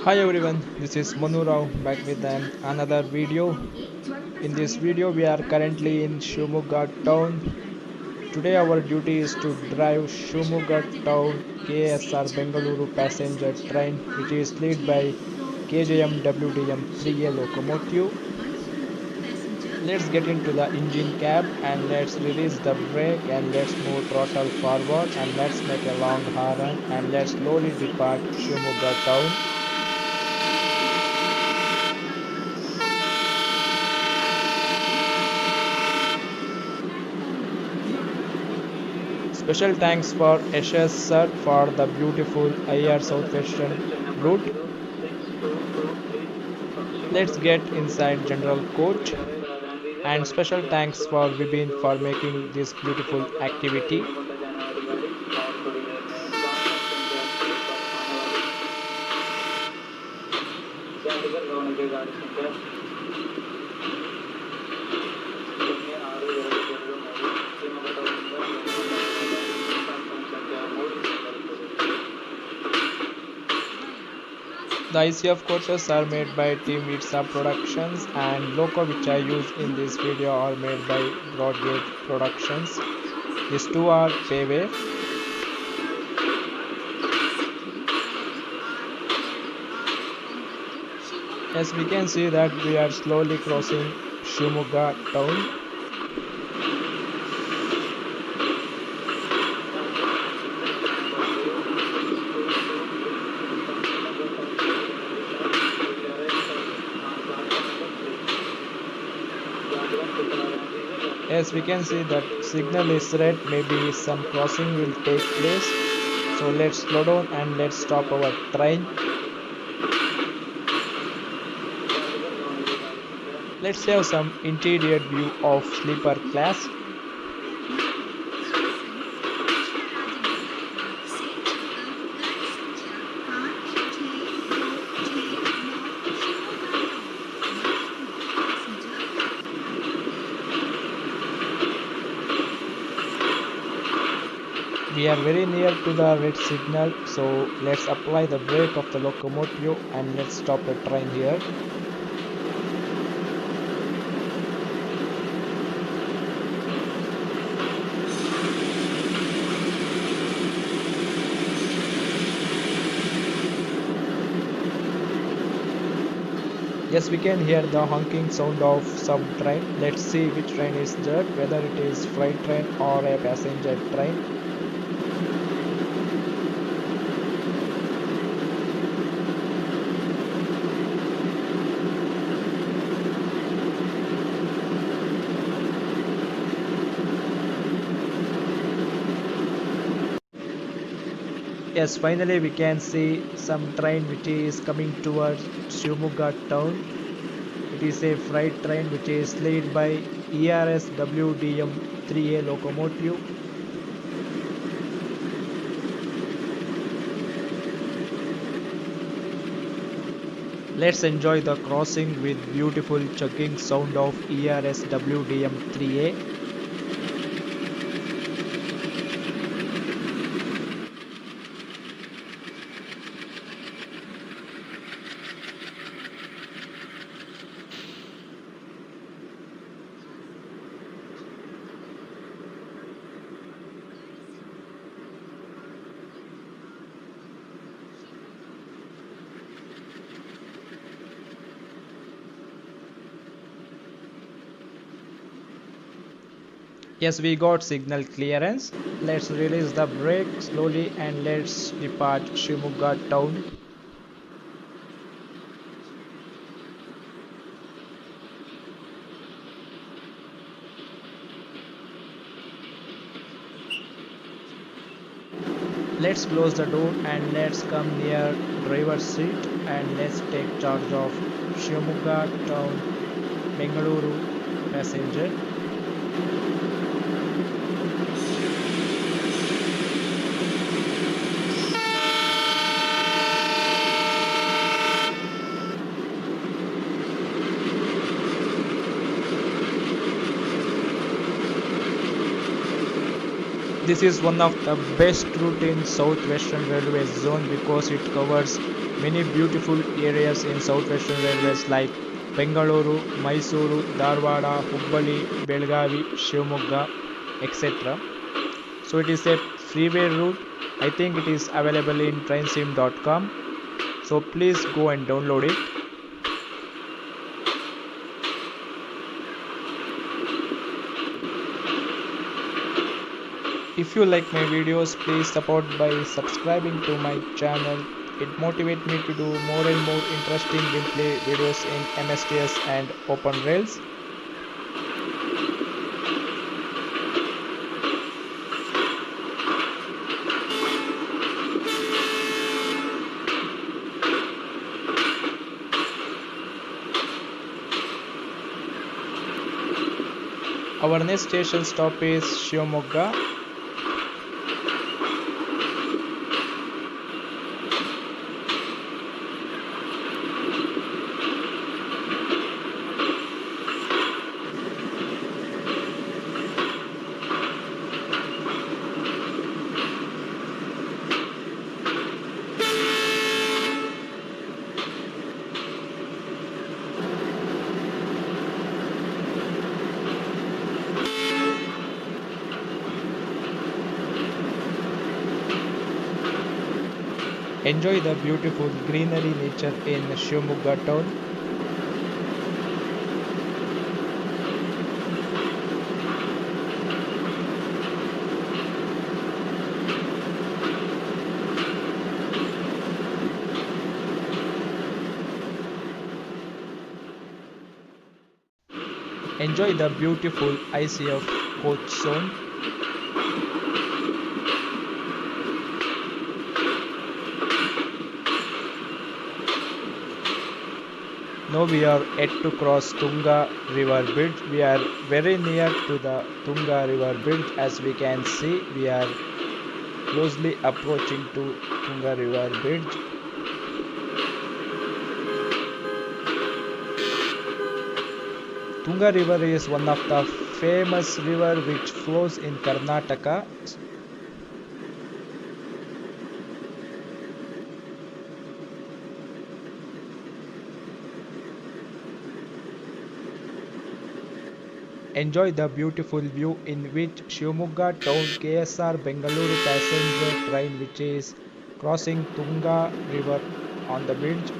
Hi everyone, this is Manu Rao back with another video. In this video, we are currently in Shimoga town. Today, our duty is to drive Shimoga town KSR Bengaluru passenger train, which is led by KJM WDM 3A locomotive. Let's get into the engine cab and let's release the brake and let's move throttle forward and let's make a long horn and let's slowly depart Shimoga town. Special thanks for Ashes sir for the beautiful IR Southwestern route. Let's get inside general coach and special thanks for Vibin for making this beautiful activity. The ICF coaches are made by Team Vitsa Productions and logo which I use in this video are made by Broadgate Productions. These two are Payway. As we can see that we are slowly crossing Shimoga town. As we can see that signal is red, maybe some crossing will take place. So let's slow down and let's stop our train. Let's have some interior view of sleeper class. We are very near to the red signal, so let's apply the brake of the locomotive and let's stop the train here. Yes, we can hear the honking sound of some train. Let's see which train is that, whether it is freight train or a passenger train. Yes, finally we can see some train which is coming towards Shimoga town. It is a freight train which is led by ERS WDM 3A locomotive. Let's enjoy the crossing with beautiful chugging sound of ERS WDM 3A. Yes, we got signal clearance. Let's release the brake slowly and let's depart Shimoga town. Let's close the door and let's come near driver's seat and let's take charge of Shimoga town Bengaluru passenger. This is one of the best route in Southwestern Railway zone because it covers many beautiful areas in Southwestern Railways like Bengaluru, Mysuru, Dharwada, Hubbali, Belgavi, Shivamogga, etc. So it is a freeway route. I think it is available in trainsim.com. So please go and download it. If you like my videos, please support by subscribing to my channel. It motivates me to do more and more interesting gameplay videos in MSTS and Open Rails. Our next station stop is Shivamogga. Enjoy the beautiful greenery nature in Shivamogga town. Enjoy the beautiful ICF coach zone. Now we are yet to cross Tunga River Bridge. We are very near to the Tunga River Bridge. As we can see, we are closely approaching to Tunga River Bridge. Tunga River is one of the famous river which flows in Karnataka. Enjoy the beautiful view in which Shivamogga town KSR Bengaluru passenger train which is crossing Tunga River on the bridge.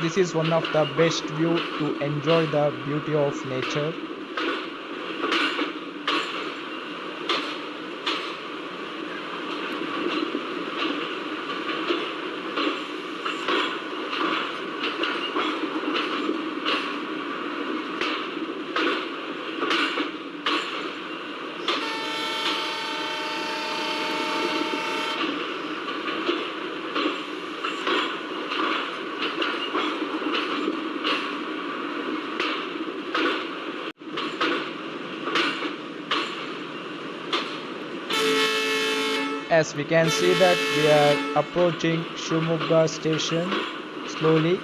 This is one of the best view to enjoy the beauty of nature. As we can see that we are approaching Shivamogga station slowly.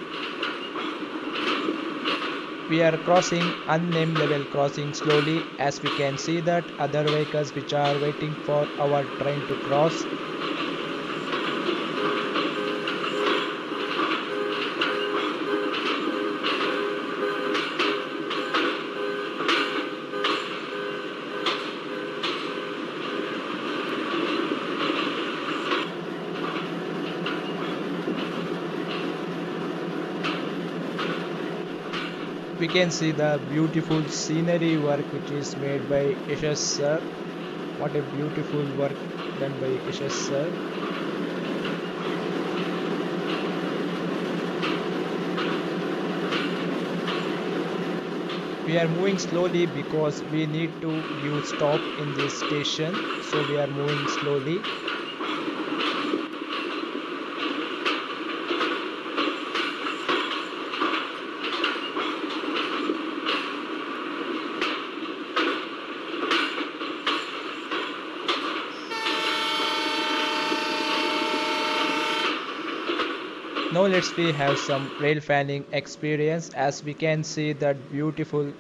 We are crossing unnamed level crossing slowly, as we can see that other vehicles which are waiting for our train to cross. We can see the beautiful scenery work which is made by Yashash sir. What a beautiful work done by Yashash sir. We are moving slowly because we need to give stop in this station, so we are moving slowly. Now let's we have some rail fanning experience as we can see that beautiful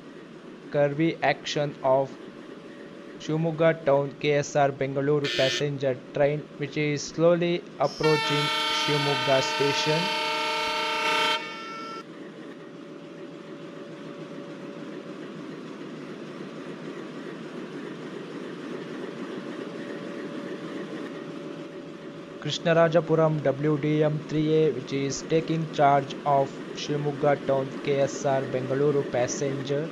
curvy action of Shimoga Town KSR Bengaluru passenger train which is slowly approaching Shimoga station. Krishnarajapuram WDM 3A which is taking charge of Shimoga Town KSR Bengaluru passenger.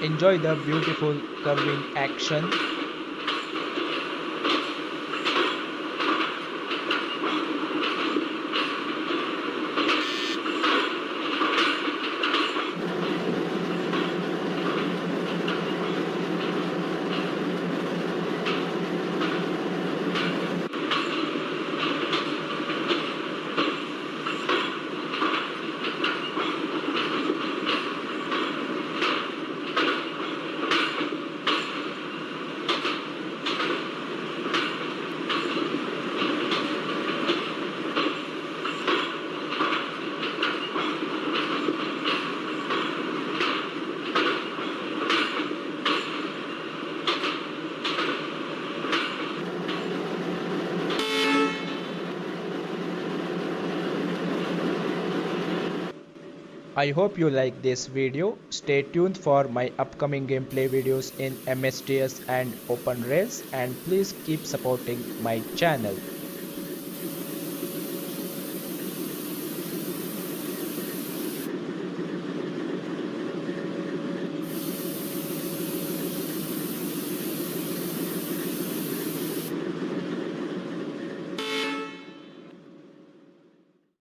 Enjoy the beautiful curving action. I hope you like this video. Stay tuned for my upcoming gameplay videos in MSTS and Open Rails, and please keep supporting my channel.